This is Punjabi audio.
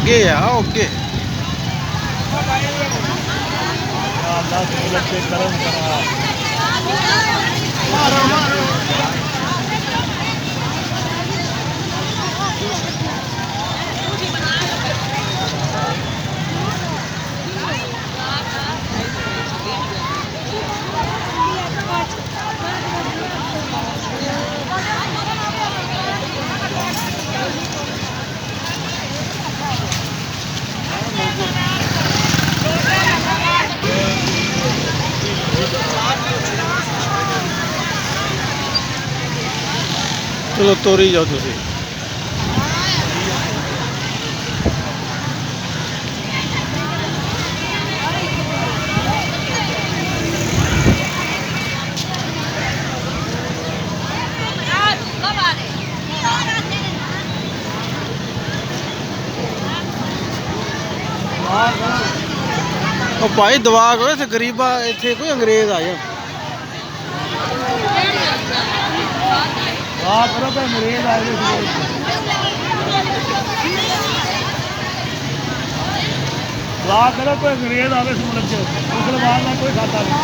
ਅੱਗੇ ਆ ਅੱਗੇ। ਕਰਮ ਕਰਾ ਚਲੋ ਤੋਰੀ ਜਾਓ ਤੁਸੀਂ। ਉਹ ਭਾਈ ਦਵਾ ਕਰੋ ਇੱਥੇ ਗਰੀਬਾ, ਇੱਥੇ ਕੋਈ ਅੰਗਰੇਜ਼ ਆ ਜਾ। ਵਾਹ ਕਰੋ ਤੇ ਅੰਗਰੇਜ਼ ਆਏ ਨੇ ਵਾਹ ਕਰੋ ਕੋਈ ਅੰਗਰੇਜ਼ ਆਵੇ ਮੁਲਕ ਚ, ਮੁਸਲਮਾਨ ਦਾ ਕੋਈ ਖਾਤਾ ਨਹੀਂ।